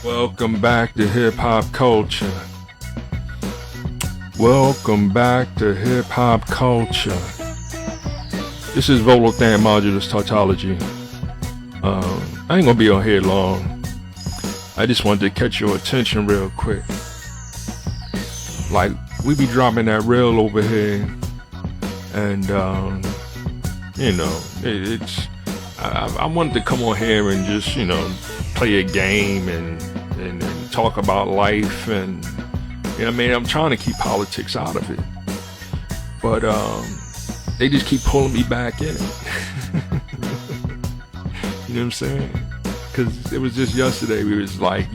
Welcome back to hip hop culture. Welcome back to hip hop culture. This is Volothan Modulus Tautology. I ain't gonna be on here long. I just wanted to catch your attention real quick. Like, we be dropping that reel over here, and I wanted to come on here and just play a game and talk about life, and I'm trying to keep politics out of it, but they just keep pulling me back in it. You know what I'm saying? Because it was just yesterday we was like,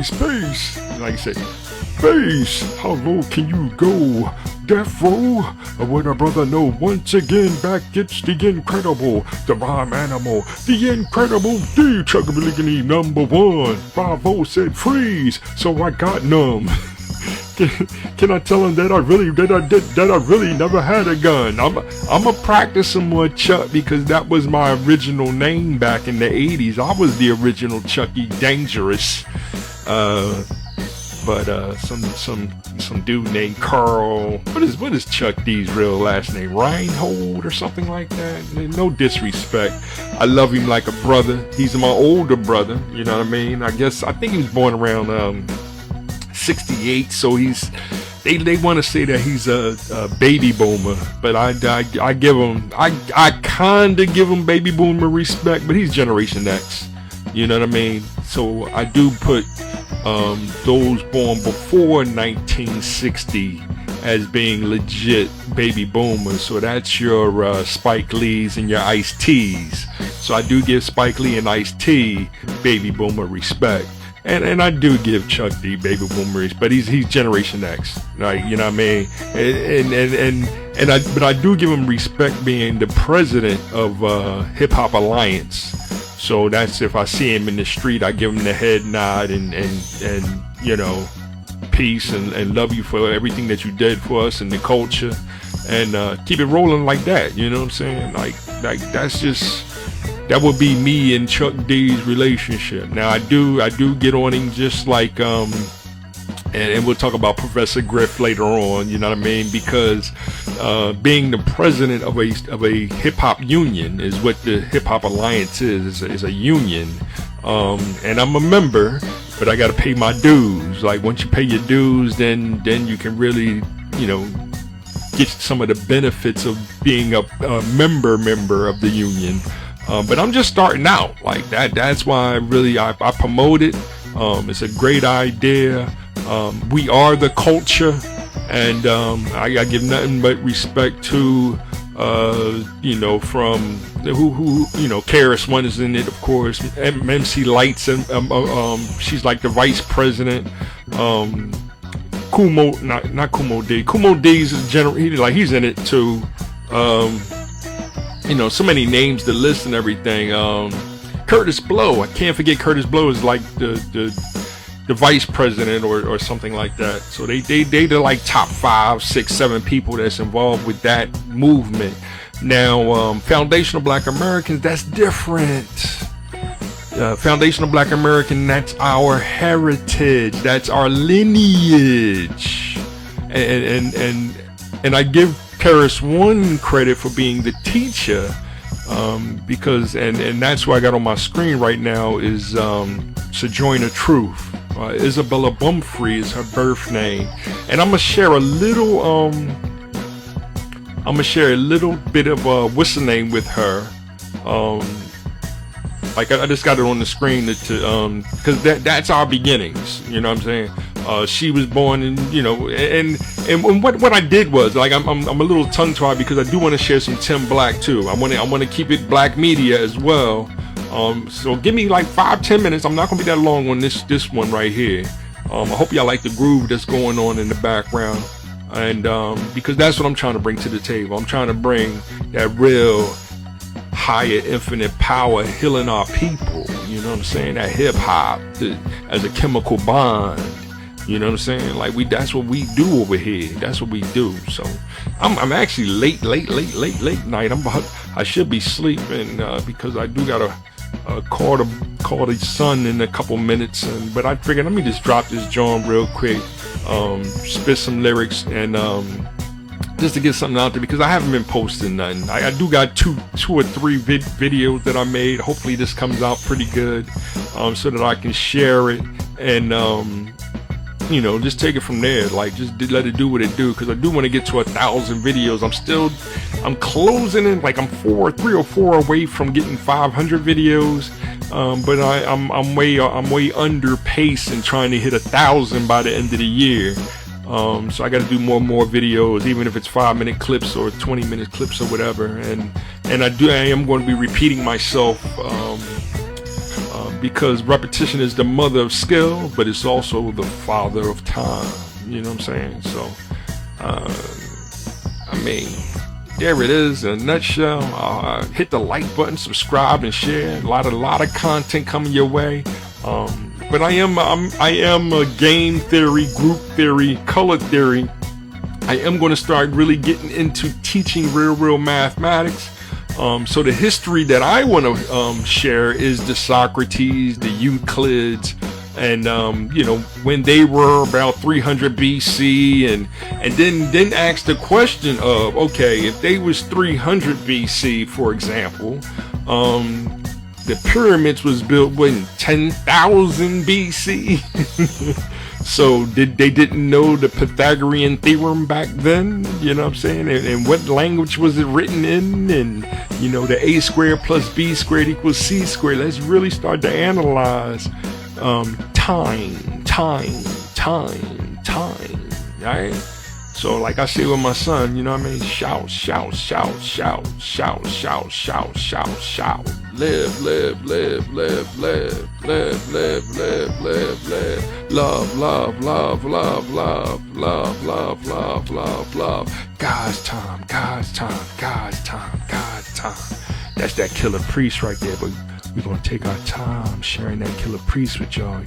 space, like I said, space, how low can you go? Death row, what a brother know. Once again, back gets the incredible, the rhyme animal, the incredible D Chugabiligany #1. Bravo said freeze, so I got numb. Can I tell him that I really never had a gun? I'ma practice some more Chuck, because that was my original name back in the 80s. I was the original Chucky Dangerous. But some dude named Carl. What is Chuck D's real last name? Reinhold or something like that? No disrespect. I love him like a brother. He's my older brother. You know what I mean? I think he was born around 68. So they want to say that he's a baby boomer, but I kind of give him baby boomer respect. But he's Generation X. You know what I mean? So I do put those born before 1960 as being legit baby boomers. So that's your Spike Lees and your Ice-T's. So I do give Spike Lee and Ice-T baby boomer respect. And I do give Chuck D baby boomer respect, but he's Generation X, right? You know what I mean? But I do give him respect being the president of Hip Hop Alliance. So that's, if I see him in the street, I give him the head nod and peace and love you for everything that you did for us and the culture, and keep it rolling like that. You know what I'm saying? Like that would be me and Chuck D's relationship. Now I do get on him, just like and we'll talk about Professor Griff later on, you know what I mean? Because being the president of a hip hop union is what the Hip Hop Alliance is a union. And I'm a member, but I got to pay my dues. Like, once you pay your dues, then you can really, get some of the benefits of being a member of the union. But I'm just starting out like that. That's why I promote it. It's a great idea. We are the culture, and I give nothing but respect to from who KRS One is in it, of course. MC Lights, and she's like the vice president. Kumo, not Kumo D. Kumo D's is he's in it too. So many names to list and everything. Curtis Blow, I can't forget Curtis Blow is like the vice president or something like that. So they're like top 5, 6, 7 people that's involved with that movement. Now, Foundational Black Americans, that's different. Foundational Black American, that's our heritage, that's our lineage, and I give KRS One credit for being the teacher, because and that's what I got on my screen right now is Sojourner Truth. Isabella Bumfree is her birth name, and I'm gonna share a little bit of what's the name with her. Like I just got it on the screen because that's our beginnings. You know what I'm saying? She was born in, and what I did was, like, I'm a little tongue tied because I do want to share some Tim Black too. I want to keep it black media as well. So give me like 5-10 minutes. I'm not gonna be that long on this one right here. I hope y'all like the groove that's going on in the background, and because that's what I'm trying to bring to the table. I'm trying to bring that real higher infinite power healing our people. You know what I'm saying? That hip hop as a chemical bond. You know what I'm saying? Like, that's what we do over here. That's what we do. So I'm actually late night. I should be sleeping because I do got a call call his son in a couple minutes, but I figured let me just drop this joint real quick, spit some lyrics, and just to get something out there, because I haven't been posting nothing. I do got two or three videos that I made. Hopefully this comes out pretty good, so that I can share it and just take it from there. Like, just let it do what it do, because I do want to get to 1,000 videos. I'm closing in, like I'm 3 or 4 away from getting 500 videos, but I'm way under pace and trying to hit 1,000 by the end of the year. So I got to do more videos, even if it's 5-minute clips or 20-minute clips or whatever. And I am going to be repeating myself, because repetition is the mother of skill, but it's also the father of time. You know what I'm saying? So, there it is in a nutshell. Hit the like button, subscribe, and share. A lot of content coming your way. But I am a game theory, group theory, color theory. I am going to start really getting into teaching real mathematics. So the history that I want to share is the Socrates, the Euclids, and when they were about 300 BC, and then ask the question of, okay, if they was 300 BC, for example, the pyramids was built when 10,000 BC. So they didn't know the Pythagorean theorem back then, you know what I'm saying? And what language was it written in? And the a squared plus b squared equals c squared. Let's really start to analyze time, right? So like I say with my son, you know what I mean? Shout. Live. Love. God's time. That's that Killer Priest right there, but we're going to take our time sharing that Killer Priest with y'all.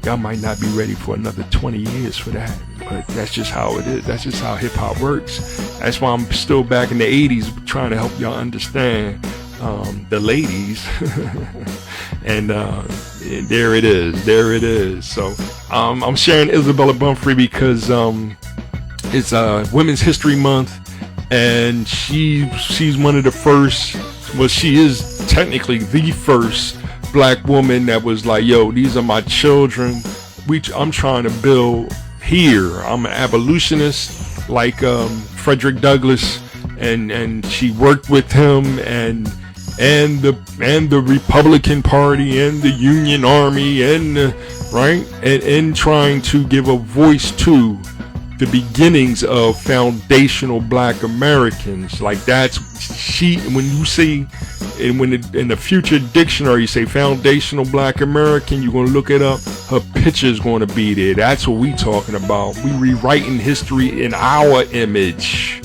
Y'all might not be ready for another 20 years for that, but that's just how it is. That's just how hip hop works. That's why I'm still back in the 80s trying to help y'all understand the ladies. And there it is. So I'm sharing Isabella Bunfrey because it's Women's History Month, and she's one of the first. Well, she is technically the first black woman that was like, yo, these are my children. I'm trying to build here. I'm an abolitionist like Frederick Douglass, and she worked with him and the Republican Party and the Union Army and trying to give a voice to the beginnings of foundational black Americans. Like when you see, and when in the future dictionary you say foundational black American, you're going to look it up, her picture's going to be there. That's what we talking about. We rewriting history in our image.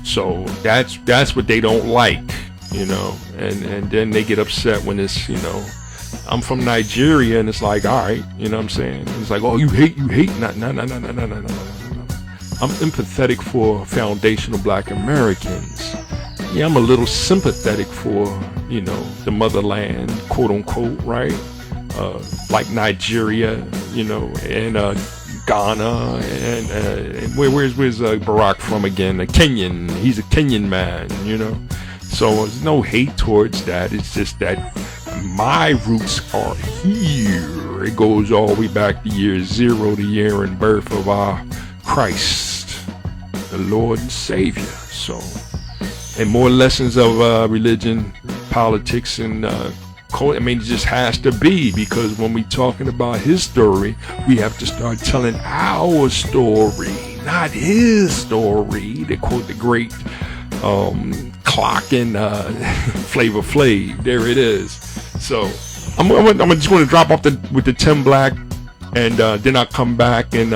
So that's what they don't like, and then they get upset when it's, I'm from Nigeria, and it's like, all right, you know what I'm saying? It's like, oh, you hate, no. I'm empathetic for foundational black Americans. Yeah, I'm a little sympathetic for, the motherland, quote unquote, right? Like Nigeria, and Ghana, and where's Barack from again? A Kenyan. He's a Kenyan man, So there's no hate towards that. It's just that my roots are here. It goes all the way back to year 0, the year and birth of our Christ, the Lord and Savior. So, and more lessons of religion, politics, and culture. It just has to be, because when we talking about his story, we have to start telling our story, not his story. To quote the great Clock and Flavor Flav. There it is. So I'm just going to drop off with the 10 Black, and then I'll come back and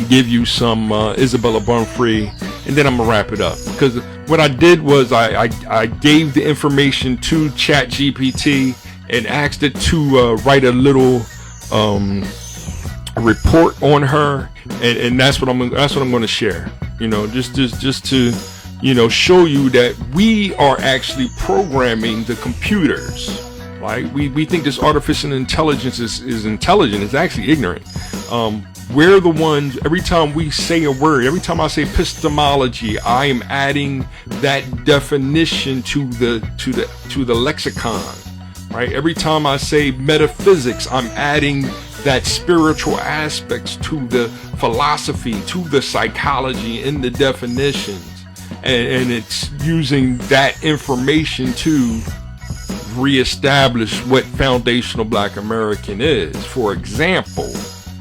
give you some Isabella Bunfrey, and then I'm gonna wrap it up. Because what I did was I gave the information to ChatGPT and asked it to write a little report on her, and that's what I'm going to share. Just to show you that we are actually programming the computers. Right? We think this artificial intelligence is intelligent. It's actually ignorant. We're the ones, every time we say a word, every time I say epistemology, I am adding that definition to the lexicon. Right? Every time I say metaphysics, I'm adding that spiritual aspects to the philosophy, to the psychology in the definitions. And it's using that information to reestablish what foundational Black American is. For example,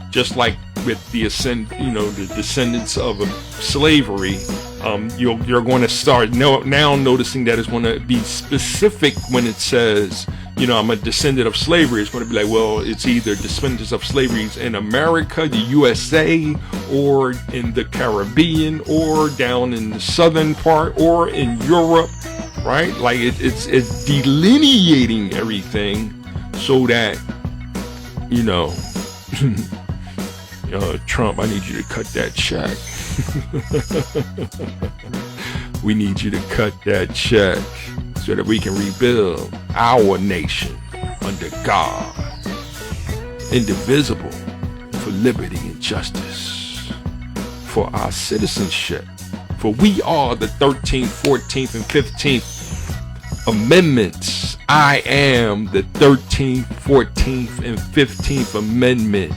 just like with the the descendants of slavery, you're going to start now noticing that it's going to be specific when it says, I'm a descendant of slavery. It's going to be like, well, it's either descendants of slavery in America, the USA, or in the Caribbean, or down in the southern part, or in Europe, right? Like it's delineating everything so that, Trump, I need you to cut that check. We need you to cut that check so that we can rebuild our nation under God, indivisible, for liberty and justice, for our citizenship. For we are the 13th, 14th, and 15th Amendments. I am the 13th, 14th, and 15th Amendment.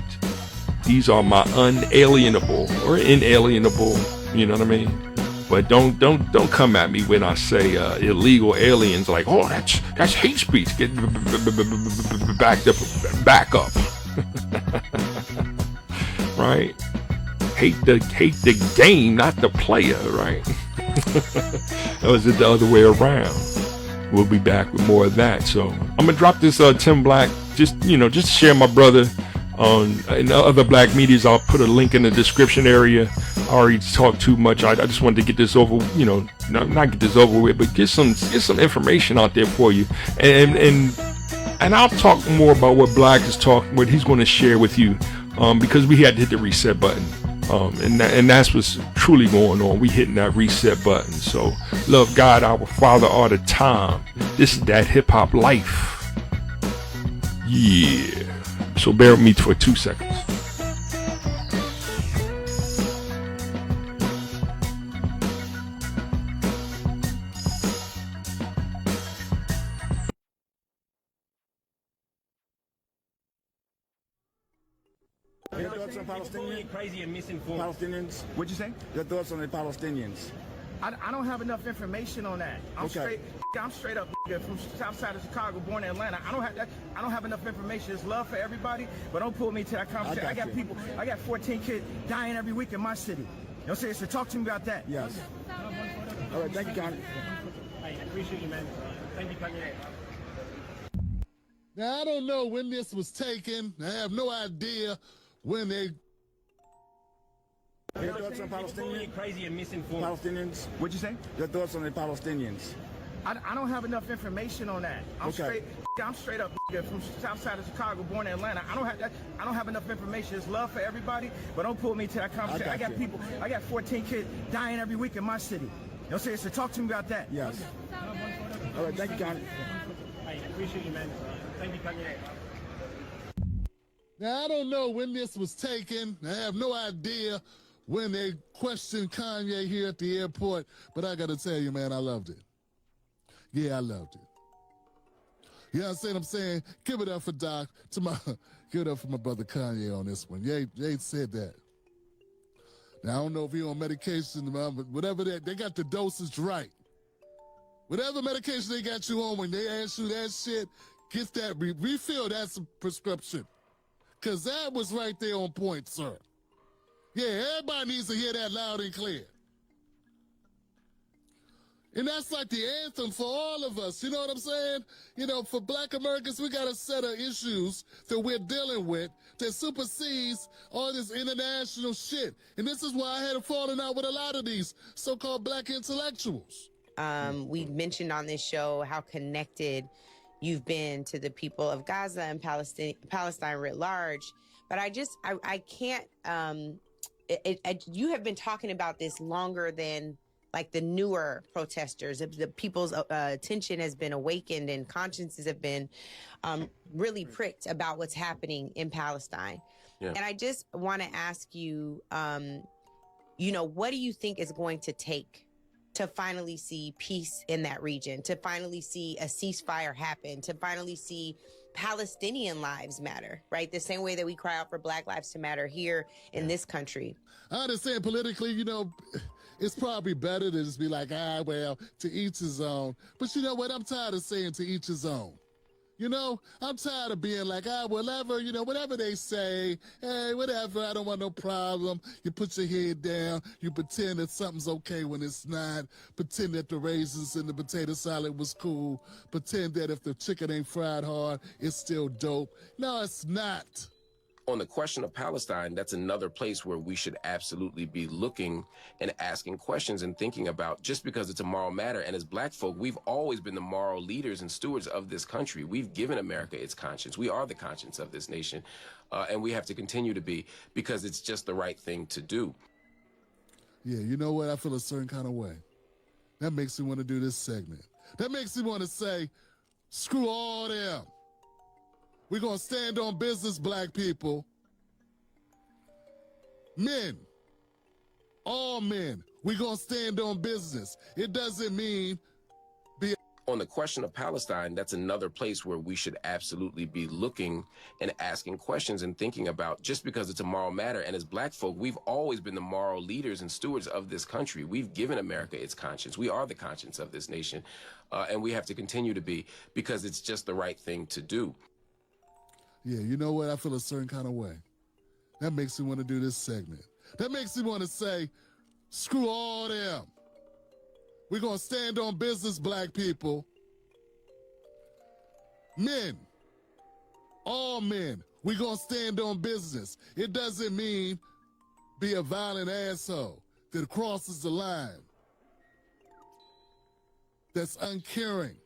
These are my unalienable or inalienable, you know what I mean? But don't come at me when I say illegal aliens. Like, oh, that's hate speech. Get back up. Right? Hate the game, not the player. Right? That was it the other way around. We'll be back with more of that. So I'm gonna drop this Tim Black. Just share my brother on in other Black medias. I'll put a link in the description area. I already talked too much. I just wanted to get this over, not get this over with, but get some information out there for you. And I'll talk more about what Black is what he's going to share with you, because we had to hit the reset button. And that's what's truly going on. We hitting that reset button. So love God, our Father, all the time. This is that hip hop life. Yeah. So bear with me for 2 seconds. Your thoughts on Palestinians? Crazy and misinformed. Palestinians? What'd you say? Your thoughts on the Palestinians? I don't have enough information on that. I'm straight up from south side of Chicago, born in Atlanta. I don't have enough information. It's love for everybody, but don't pull me to that conversation. I got 14 kids dying every week in my city. You know what I'm saying? So talk to me about that. Yes. All right, thank you, Connie. I appreciate you, man. Thank you, Kanye. Now, I don't know when this was taken. I have no idea when they... Your thoughts on Palestinians? Crazy and misinformed. Palestinians? What'd you say? Your thoughts on the Palestinians? I don't have enough information on that. I'm straight up from south side of Chicago, born in Atlanta. I don't have enough information. It's love for everybody, but don't pull me to that conversation. I got 14 kids dying every week in my city. You know what I'm saying? So talk to me about that. Yes. All right, thank you, Connie. I appreciate you, man. Thank you, Kanye. Now, I don't know when this was taken. I have no idea when they questioned Kanye here at the airport, but I got to tell you, man, I loved it. Yeah, I loved it. You understand what I'm saying? Give it up for Doc, give it up for my brother Kanye on this one. They said that. Now, I don't know if he on medication, but whatever they got the dosage right. Whatever medication they got you on, when they ask you that shit, get that, refill that prescription. Because that was right there on point, sir. Yeah, everybody needs to hear that loud and clear. And that's like the anthem for all of us. You know what I'm saying? For Black Americans, we got a set of issues that we're dealing with that supersedes all this international shit. And this is why I had a falling out with a lot of these so-called Black intellectuals. We mentioned on this show how connected you've been to the people of Gaza and Palestine writ large. But I can't, you have been talking about this longer than like the newer protesters. The people's attention has been awakened and consciences have been really pricked about what's happening in Palestine. Yeah. And I just want to ask you, what do you think is going to take to finally see peace in that region, to finally see a ceasefire happen, to finally see Palestinian lives matter, right? The same way that we cry out for Black lives to matter here in this country. I understand politically, it's probably better to just be like, well, to each his own. But you know what? I'm tired of saying to each his own. I'm tired of being like, whatever, whatever they say, hey, whatever, I don't want no problem. You put your head down, you pretend that something's okay when it's not, pretend that the raisins and the potato salad was cool, pretend that if the chicken ain't fried hard, it's still dope. No, it's not. On the question of Palestine, that's another place where we should absolutely be looking and asking questions and thinking about, just because it's a moral matter. And as Black folk, we've always been the moral leaders and stewards of this country. We've given America its conscience. We are the conscience of this nation. And we have to continue to be, because it's just the right thing to do. Yeah, you know what? I feel a certain kind of way. That makes me want to do this segment. That makes me want to say, screw all them. We're going to stand on business, Black people. Men, all men, we're going to stand on business. It doesn't mean be... On the question of Palestine, that's another place where we should absolutely be looking and asking questions and thinking about, just because it's a moral matter. And as Black folk, we've always been the moral leaders and stewards of this country. We've given America its conscience. We are the conscience of this nation. And we have to continue to be, because it's just the right thing to do. Yeah, you know what? I feel a certain kind of way. That makes me want to do this segment. That makes me want to say, screw all them. We're going to stand on business, Black people. Men, all men, we're going to stand on business. It doesn't mean be a violent asshole that crosses the line, that's uncaring,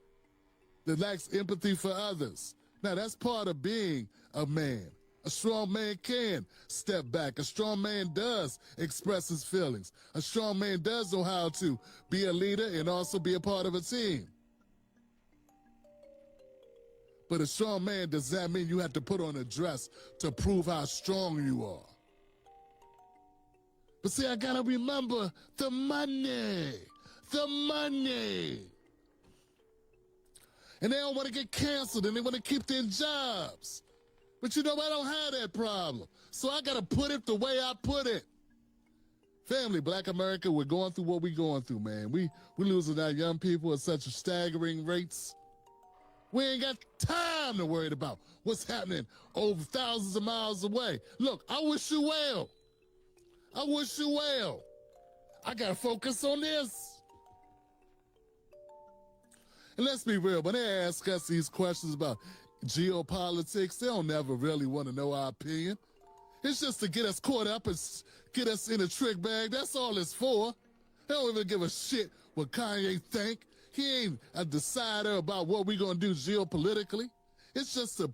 that lacks empathy for others. Now, that's part of being a man. A strong man can step back. A strong man does express his feelings. A strong man does know how to be a leader and also be a part of a team. But a strong man does not mean you have to put on a dress to prove how strong you are. But see, I gotta remember the money. The money. And they don't want to get canceled, and they want to keep their jobs. But I don't have that problem. So I got to put it the way I put it. Family, Black America, we're going through what we're going through, man. We're losing our young people at such staggering rates. We ain't got time to worry about what's happening over thousands of miles away. Look, I wish you well. I wish you well. I got to focus on this. And let's be real, when they ask us these questions about geopolitics, they don't never really want to know our opinion. It's just to get us caught up and get us in a trick bag. That's all it's for. They don't even give a shit what Kanye think. He ain't a decider about what we're going to do geopolitically. It's just to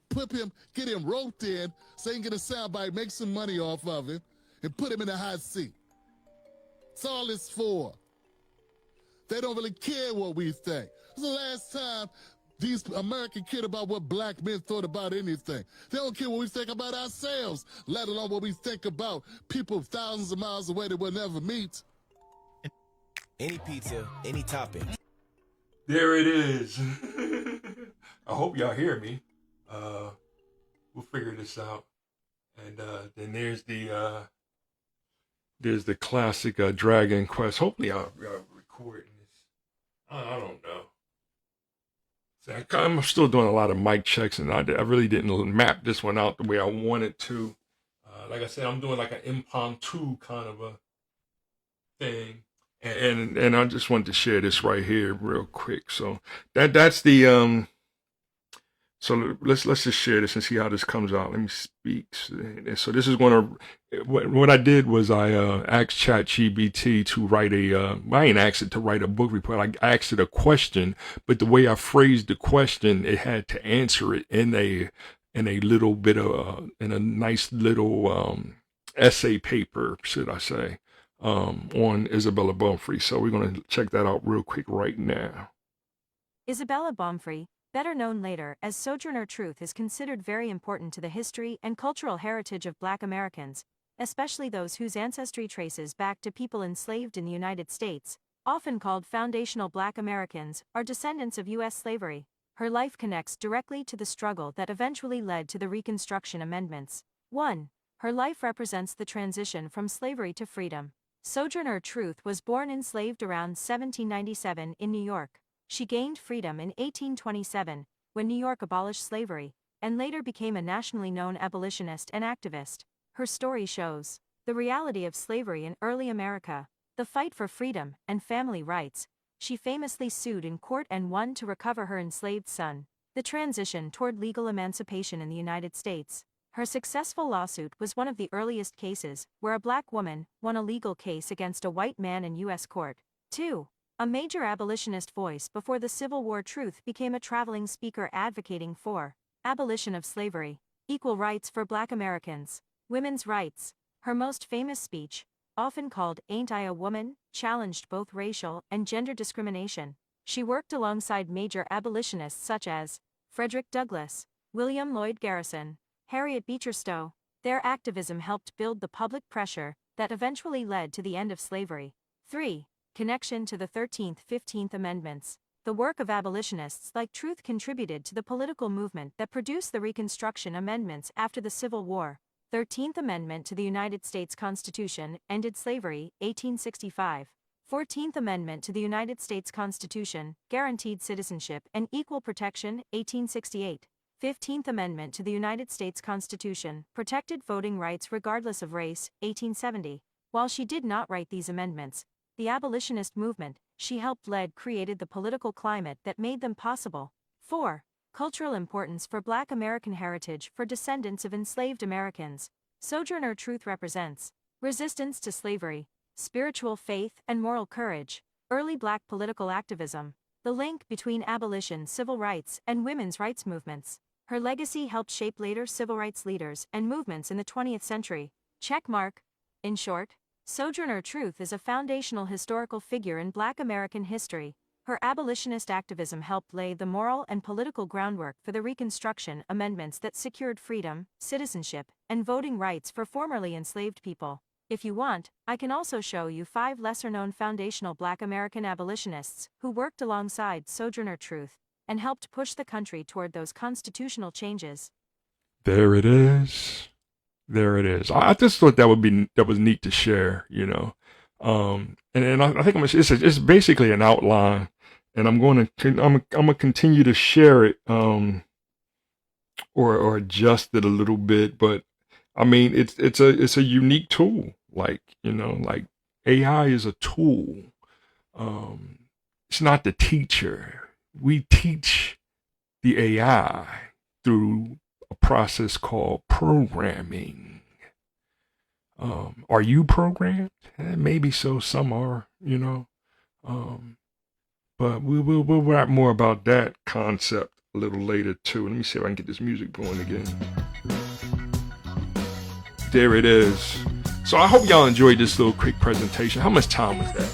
get him roped in so he can get a soundbite, make some money off of him, and put him in a hot seat. That's all it's for. They don't really care what we think. This is the last time these Americans cared about what Black men thought about anything. They don't care what we think about ourselves, let alone what we think about people thousands of miles away that we'll never meet. Any pizza, any topping. There it is. I hope y'all hear me. We'll figure this out. And then there's the classic Dragon Quest. Hopefully y'all recording this. I don't know. I'm still doing a lot of mic checks, and I really didn't map this one out the way I wanted to. Like I said, I'm doing like an impromptu kind of a thing, and I just wanted to share this right here real quick. So that's the So let's just share this and see how this comes out. Let me speak. So this is going to, what I did was I asked ChatGPT to write I ain't asked it to write a book report. I asked it a question, but the way I phrased the question, it had to answer it in a little bit of, in a nice little essay paper, should I say. on Isabella Baumfree. So we're going to check that out real quick right now. Isabella Baumfree, better known later as Sojourner Truth, is considered very important to the history and cultural heritage of Black Americans, especially those whose ancestry traces back to people enslaved in the United States, often called foundational Black Americans, are descendants of U.S. slavery. Her life connects directly to the struggle that eventually led to the Reconstruction Amendments. 1. Her life represents the transition from slavery to freedom. Sojourner Truth was born enslaved around 1797 in New York. She gained freedom in 1827, when New York abolished slavery, and later became a nationally known abolitionist and activist. Her story shows the reality of slavery in early America, the fight for freedom and family rights. She famously sued in court and won to recover her enslaved son. The transition toward legal emancipation in the United States. Her successful lawsuit was one of the earliest cases where a Black woman won a legal case against a white man in U.S. court. 2. A major abolitionist voice before the Civil War, Truth became a traveling speaker advocating for abolition of slavery, equal rights for Black Americans, women's rights. Her most famous speech, often called "Ain't I a Woman?", challenged both racial and gender discrimination. She worked alongside major abolitionists such as Frederick Douglass, William Lloyd Garrison, Harriet Beecher Stowe. Their activism helped build the public pressure that eventually led to the end of slavery. 3. Connection to the 13th, 15th Amendments. The work of abolitionists like Truth contributed to the political movement that produced the Reconstruction Amendments after the Civil War. 13th Amendment to the United States Constitution ended slavery, 1865. 14th Amendment to the United States Constitution guaranteed citizenship and equal protection, 1868. 15th Amendment to the United States Constitution protected voting rights regardless of race, 1870. While she did not write these amendments, the abolitionist movement she helped lead created the political climate that made them possible. 4. Cultural importance for Black American heritage for descendants of enslaved Americans. Sojourner Truth represents resistance to slavery, spiritual faith and moral courage, early Black political activism, the link between abolition, civil rights, and women's rights movements. Her legacy helped shape later civil rights leaders and movements in the 20th century. Checkmark. In short, Sojourner Truth is a foundational historical figure in Black American history. Her abolitionist activism helped lay the moral and political groundwork for the Reconstruction Amendments that secured freedom, citizenship, and voting rights for formerly enslaved people. If you want, I can also show you 5 lesser-known foundational Black American abolitionists who worked alongside Sojourner Truth and helped push the country toward those constitutional changes. There it is. There it is. I just thought that was neat to share, you know. And I think it's basically an outline, and I'm gonna continue to share it, or adjust it a little bit. But I mean, it's a unique tool. Like, you know, like AI is a tool. It's not the teacher. We teach the AI through a process called programming. Are you programmed? Maybe so. Some are, you know. But we'll rap more about that concept a little later too. Let me see if I can get this music going again. There it is. So I hope y'all enjoyed this little quick presentation. How much time was that?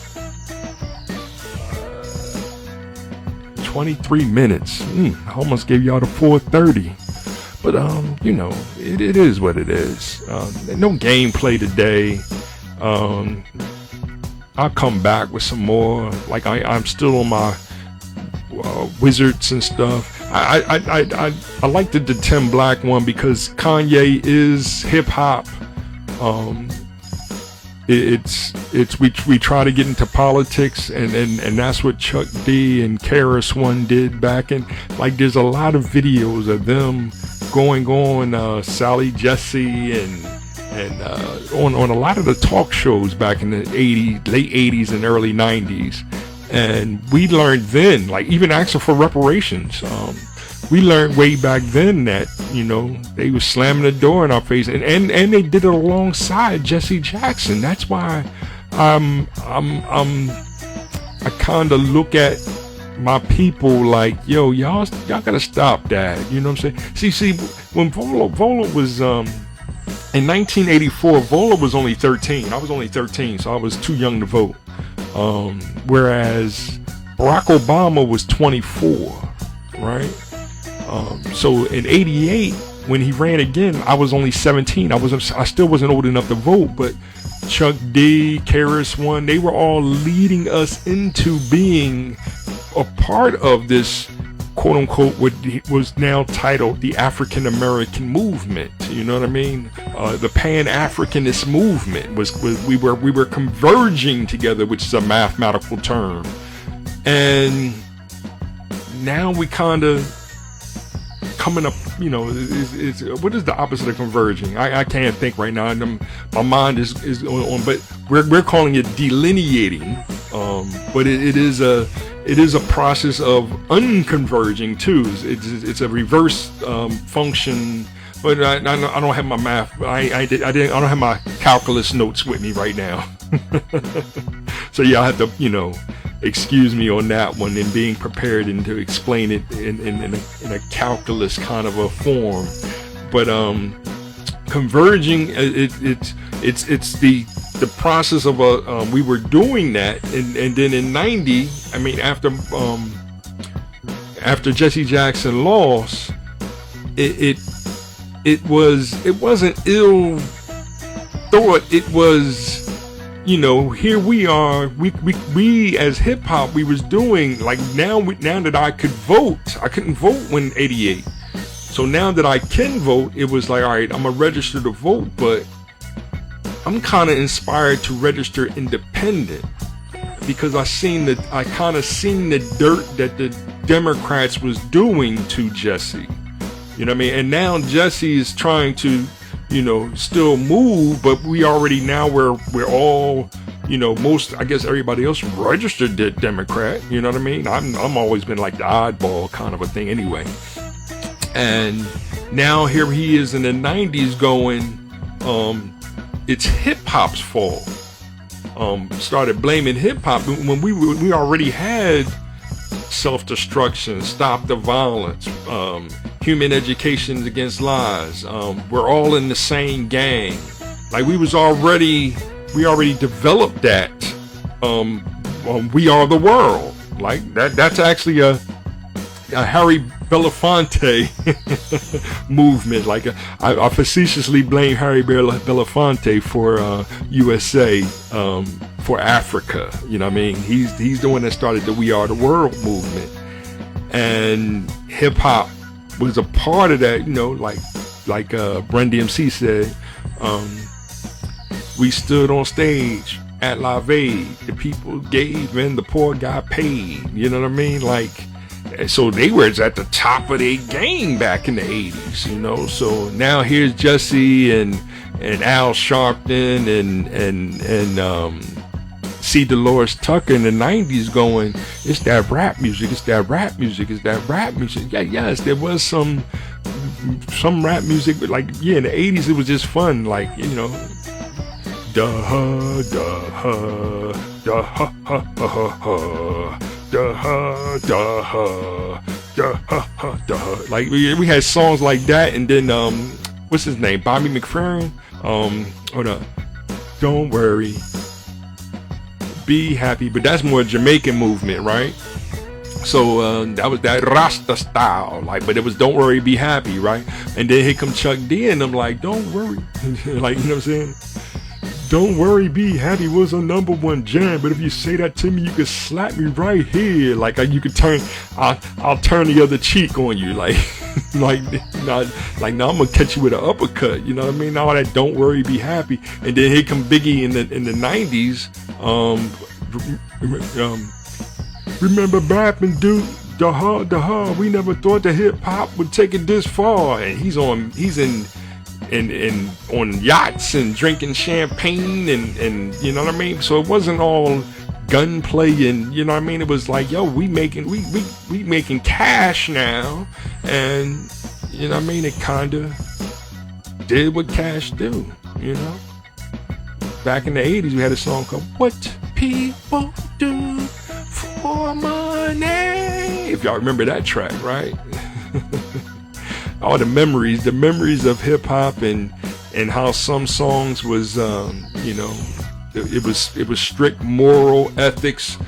23 minutes. I almost gave y'all the 4:30. But, you know, it is what it is. No gameplay today. I'll come back with some more. Like, I'm still on my wizards and stuff. I like the Tim Black one because Kanye is hip hop. We try to get into politics, and that's what Chuck D and Karis One did back in. Like, there's a lot of videos of them going on Sally Jesse and on a lot of the talk shows back in the late 80s and early 90s. And we learned then, like, even asking for reparations, we learned way back then that, you know, they were slamming the door in our face, and they did it alongside Jesse Jackson. That's why I kind of look at my people like, yo, y'all gotta stop that. You know what I'm saying? See, when Volo was in 1984, Vola was only 13. I was only 13, so I was too young to vote. Whereas Barack Obama was 24, right? So in 88, when he ran again, I was only 17. I still wasn't old enough to vote, but Chuck D, KRS-One, they were all leading us into being a part of this quote unquote what was now titled the African American movement. You know what I mean? The Pan-Africanist movement we were converging together, which is a mathematical term. And now we kind of coming up, you know, what is the opposite of converging? I can't think right now. My mind is on, but we're calling it delineating. But it is a process of unconverging too. It's a reverse function. But I don't have my math. I don't have my calculus notes with me right now. So yeah, I have to, you know, excuse me on that one, and being prepared and to explain it in a calculus kind of a form. But converging, it's the process of we were doing that, and then in 90, I mean, after Jesse Jackson lost, it wasn't ill thought. It was, you know, here we are. We as hip hop, we was doing like now that I could vote. I couldn't vote when 88. So now that I can vote, it was like, all right, I'm gonna register to vote, but I'm kind of inspired to register independent because I kind of seen the dirt that the Democrats was doing to Jesse. You know what I mean? And now Jesse is trying to, you know, still move, but we're all, you know, I guess everybody else registered Democrat. You know what I mean? I'm always been like the oddball kind of a thing anyway. And now here he is in the 90s going, it's hip hop's fault. Started blaming hip hop when we already had self-destruction, stop the violence, human education against lies. We're all in the same gang. Like we already developed that. We are the world. Like that's actually a Harry Belafonte movement. Like I facetiously blame Harry Belafonte for USA, for Africa. You know what I mean? He's the one that started the We Are the World movement, and hip hop was a part of that. You know, like Run DMC said, we stood on stage at Live Aid. The people gave and the poor guy paid. You know what I mean? Like. So they were at the top of their game back in the 80s, you know. So now here's Jesse and Al Sharpton and C. Dolores Tucker in the 90s going, it's that rap music, it's that rap music, it's that rap music. Yeah, yes, there was some rap music, but like, yeah, in the 80s it was just fun, like, you know, like we had songs like that, and then what's his name, Bobby McFerrin, hold up, don't worry, be happy, but that's more Jamaican movement, right? So that was that Rasta style, like, but it was don't worry, be happy, right? And then here come Chuck D and I'm like, don't worry, like, you know what I'm saying? Don't worry, be happy was a #1 jam, but if you say that to me, you could slap me right here. Like you could I'll turn the other cheek on you, like, like now I'm gonna catch you with an uppercut. You know what I mean? All that don't worry, be happy, and then here come Biggie in the 90s. Remember rapping, dude? Da we never thought that hip hop would take it this far, and he's in on yachts and drinking champagne and you know what I mean? So it wasn't all gunplay and, you know what I mean? It was like, yo, we making cash now, and you know what I mean? It kinda did what cash do, you know? Back in the 80s, we had a song called What People Do for Money. If y'all remember that track, right? All the memories of hip hop and and how some songs was, you know, it was strict moral ethics,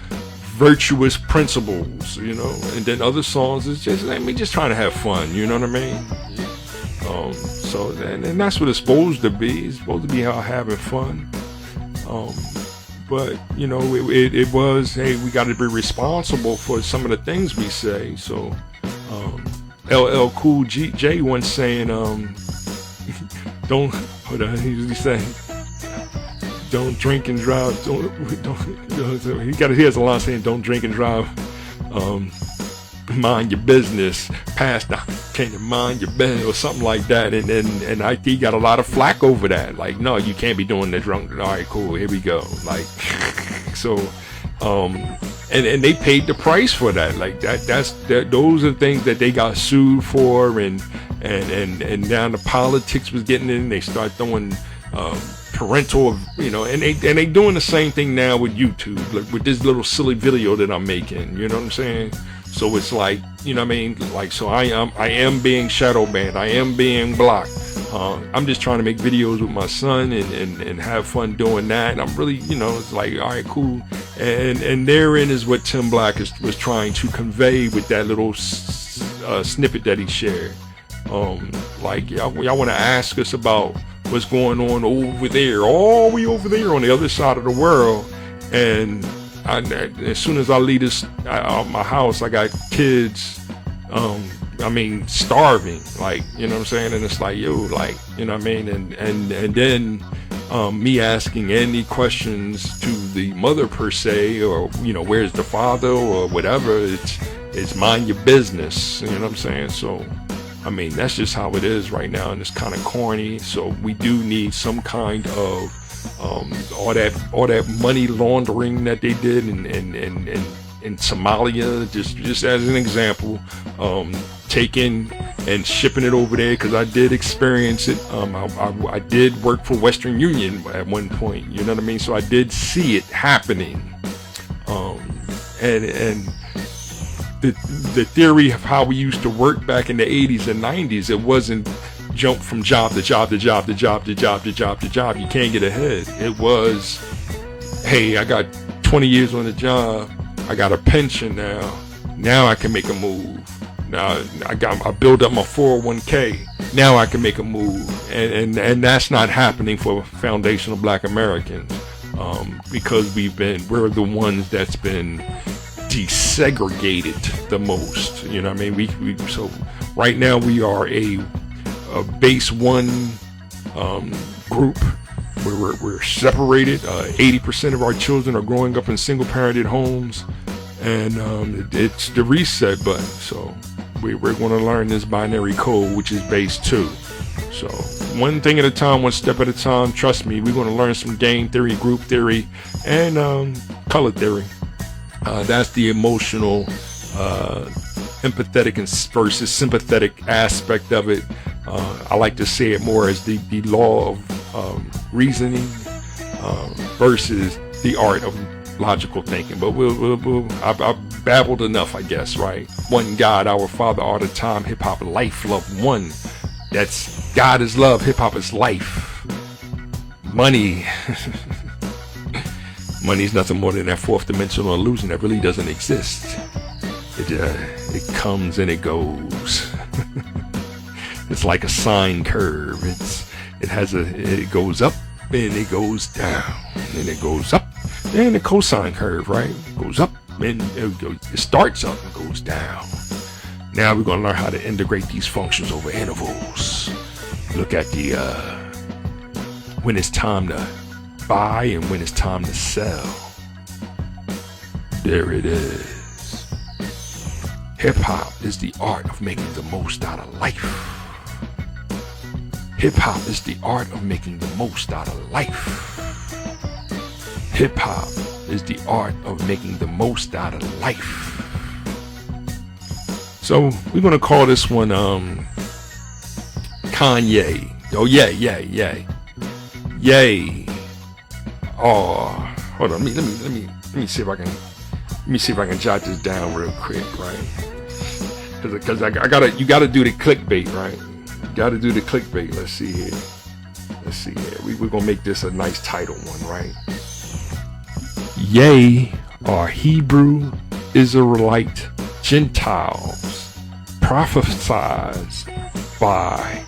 virtuous principles, you know, and then other songs is just, I mean, just trying to have fun, you know what I mean? So and that's what it's supposed to be. It's supposed to be how having fun. But you know, it was, hey, we got to be responsible for some of the things we say. So LL Cool J once saying, don't, hold on, he saying, don't drink and drive. He has a line saying, don't drink and drive. Mind your business. Pass down. Can you mind your business or something like that? And I think he got a lot of flack over that. Like, no, you can't be doing that drunk. All right, cool. Here we go. Like, so, and they paid the price for that. Like those are things that they got sued for, and now the politics was getting in. They start throwing parental, you know, and they doing the same thing now with YouTube, like with this little silly video that I'm making. You know what I'm saying? So it's like, you know what I mean? Like, so I am being shadow banned. I am being blocked. I'm just trying to make videos with my son and have fun doing that. And I'm really, you know, it's like, all right, cool. And therein is what Tim Black was trying to convey with that little snippet that he shared. Like, y'all want to ask us about what's going on over there, all the way over there on the other side of the world. And as soon as I leave my house, I got kids, I mean, starving, like, you know what I'm saying? And it's like, yo, like, you know what I mean? And then me asking any questions to the mother per se, or, you know, where's the father or whatever, it's mind your business, you know what I'm saying? So, I mean, that's just how it is right now, and it's kind of corny. So we do need some kind of all that money laundering that they did in Somalia, just as an example, taking and shipping it over there, because I did experience it. I did work for Western Union at one point, you know what I mean? So I did see it happening, and the theory of how we used to work back in the 80s and 90s, it wasn't jump from job to job to job to job to job to job to job. You can't get ahead. It was, hey, I got 20 years on the job. I got a pension now. Now I can make a move. Now I build up my 401k. Now I can make a move. And that's not happening for foundational Black Americans, because we're the ones that's been desegregated the most. You know what I mean? So right now we are a base one group where we're separated. 80% of our children are growing up in single parented homes, and it's the reset button. So we're going to learn this binary code, which is base 2. So one thing at a time, one step at a time. Trust me, we're going to learn some game theory, group theory, and color theory. That's the emotional, empathetic versus sympathetic aspect of it. I like to say it more as the law of reasoning versus the art of logical thinking. But I've babbled enough, I guess, right? One God, our Father, all the time. Hip hop, life, love, one. That's God is love. Hip hop is life. Money. Money's nothing more than that fourth dimensional illusion that really doesn't exist. It comes and it goes. It's like a sine curve. It goes up and it goes down, and it goes up, and the cosine curve, right? Goes up and it starts up and goes down. Now we're gonna learn how to integrate these functions over intervals. Look at the when it's time to buy and when it's time to sell. There it is. Hip hop is the art of making the most out of life. Hip hop is the art of making the most out of life. Hip hop is the art of making the most out of life. So we're gonna call this one Kanye. Oh yeah. Yay. Oh, hold on. Let me see if I can jot this down real quick, right? Because you gotta do the clickbait, right? You gotta do the clickbait. Let's see here. Let's see here. We're going to make this a nice title one, right? Yea, are Hebrew, Israelite, Gentiles, prophesied by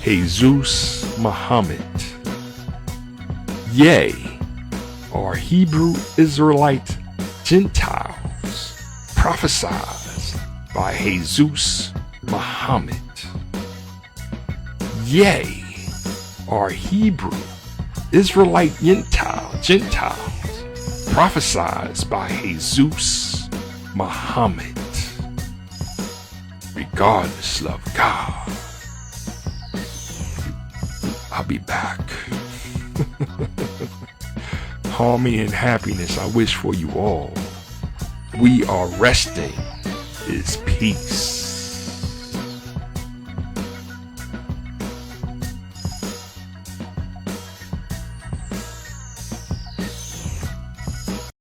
Jesus Muhammad. Yea, are Hebrew, Israelite, Gentiles, prophesied by Jesus Muhammad. Yea, are Hebrew, Israelite, Gentiles, prophesied by Jesus Muhammad. Regardless of God, I'll be back. Harmony and happiness I wish for you all. We are resting is peace.